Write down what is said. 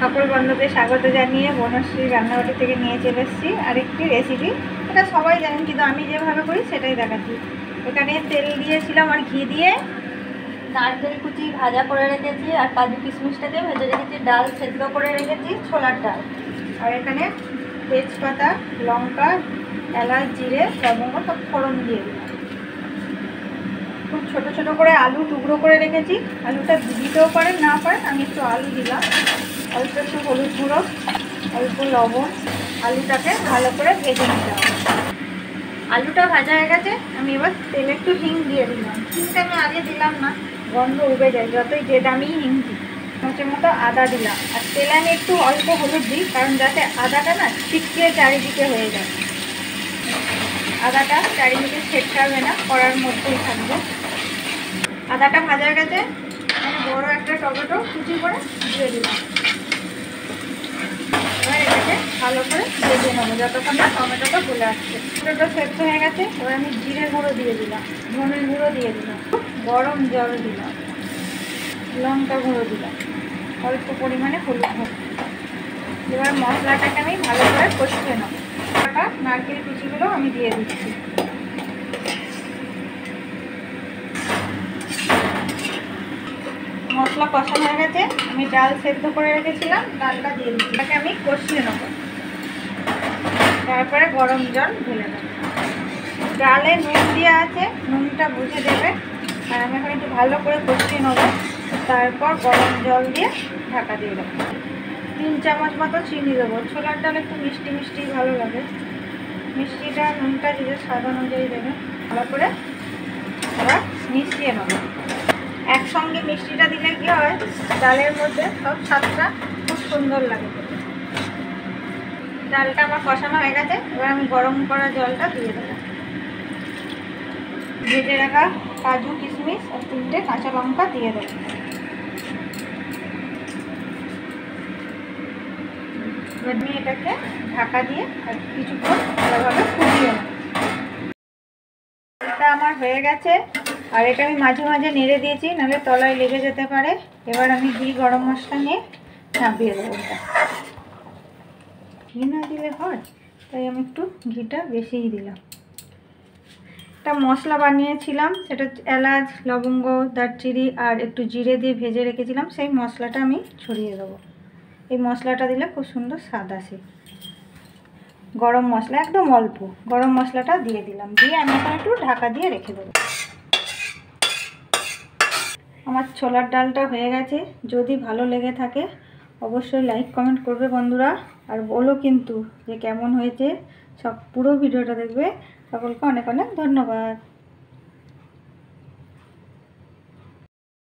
সকল বন্ধুকে স্বাগত জানিয়ে বনশ্রী রান্নাবাটি থেকে নিয়ে চলে এসেছি আরেকটি রেসিপি। এটা সবাই জানেন, কিন্তু আমি যেভাবে করি সেটাই দেখাচ্ছি। এখানে তেল দিয়েছিলাম আর ঘি দিয়ে নারকেল কুচি ভাজা করে রেখেছি, আর কাজু কিশমিশটাকে ভেজে রেখেছি, ডাল সেদ্ধ করে রেখেছি, ছোলার ডাল, আর এখানে তেজপাতা, লঙ্কা, এলাচ, জিরে, লবঙ্গ সব ফোড়ন দিয়ে দিলাম। খুব ছোটো ছোটো করে আলু টুকরো করে রেখেছি, আলুটা দিতেও পারেন না পারেন, আমি একটু আলু দিলাম, অল্প একটু হলুদ গুঁড়ো, অল্প লবণ, আলুটাকে ভালো করে ভেজে নিতে হবে। আলুটা ভাজা হয়ে গেছে, আমি এবার তেলে একটু হিং দিয়ে দিলাম। হিংটা আমি আগে দিলাম না, গন্ধ উবে যায় যতই যে দামি হিং দিই। চামচের মতো আদা দিলাম, আর তেলে আমি একটু অল্প হলুদ দিই, কারণ যাতে আদাটা না ছিটকিয়ে চারিদিকে হয়ে যায়। আদাটা চারিদিকে ছেটকাবে না, কড়ার মধ্যেই থাকবে। আদাটা ভাজা হয়ে গেছে, আমি বড় একটা টমেটো কুচি করে দিয়ে দিলাম। এবার এটাকে ভালো করে ভেজে নেবো যতক্ষণ না টমেটোটা গলে আসছে। টমেটোটা সেদ্ধ হয়ে গেছে, এবার আমি জিরে গুঁড়ো দিয়ে দিলাম, ধনের গুঁড়ো দিয়ে দিলাম, গরম জল দিলাম, লঙ্কা গুঁড়ো দিলাম, অল্প পরিমাণে হলুদ গুঁড়ো। এবার মশলাটাকে আমি ভালো করে কষিয়ে নেবো। নারকেল কুচিগুলো আমি দিয়ে দিচ্ছি। মশলা কষানো হয়ে গেছে, আমি ডাল সেদ্ধ করে রেখেছিলাম, ডালটা দিয়ে দিচ্ছি। এটাকে আমি কষিয়ে নেব, তারপরে গরম জল ঢেলে দেবো। ডালে নুন দেওয়া আছে, নুনটা বুঝে দেবে। আর আমি এখন একটু ভালো করে কষিয়ে নেবো, তারপর গরম জল দিয়ে ঢাকা দিয়ে দেবো। 3 চামচ মতো চিনি দেবো, ছোলার ডাল একটু মিষ্টি মিষ্টি ভালো লাগে। মিষ্টিটা নুনটা দিয়ে স্বাদ অনুযায়ী দেবে। ভালো করে আবার মিশিয়ে নেবো। একসঙ্গে মিষ্টিটা দিলে কি হয়, ডালের মধ্যে সব স্বাদটা খুব সুন্দর লাগে। ডালটা আমার কষানো হয়ে গেছে, এবার আমি গরম করা জলটা দিয়ে দেবো। ভেজে রাখা কাজু কিশমিশ আর 3টে কাঁচা লঙ্কা দিয়ে দেবো। এবার আমি এটাকে ঢাকা দিয়ে আর কিছুক্ষণ ভালোভাবে ফুটিয়ে নেব। এটা আমার হয়ে গেছে, আর এটা আমি মাঝে মাঝে নেড়ে দিয়েছি, নাহলে তলায় লেগে যেতে পারে। এবার আমি ঘি গরম মশলা নিয়ে নামিয়ে দেবো। এটা ঘি না দিলে হয়, তাই আমি একটু ঘিটা বেশিই দিলাম। একটা মশলা বানিয়েছিলাম, সেটা এলাচ, লবঙ্গ, দারচিনি আর একটু জিরে দিয়ে ভেজে রেখেছিলাম, সেই মশলাটা আমি ছড়িয়ে দেবো। এই মশলাটা দিলে খুব সুন্দর স্বাদ আসে। গরম মশলা একদম অল্প গরম মশলাটা দিয়ে দিলাম, দিয়ে আমি এখন একটু ঢাকা দিয়ে রেখে দেবো। আমার ছোলার ডালটা হয়ে গেছে। যদি ভালো লেগে থাকে অবশ্যই লাইক কমেন্ট করবে বন্ধুরা, আর বলো কিন্তু যে কেমন হয়েছে। সব পুরো ভিডিওটা দেখবে। সকলকে অনেক অনেক ধন্যবাদ।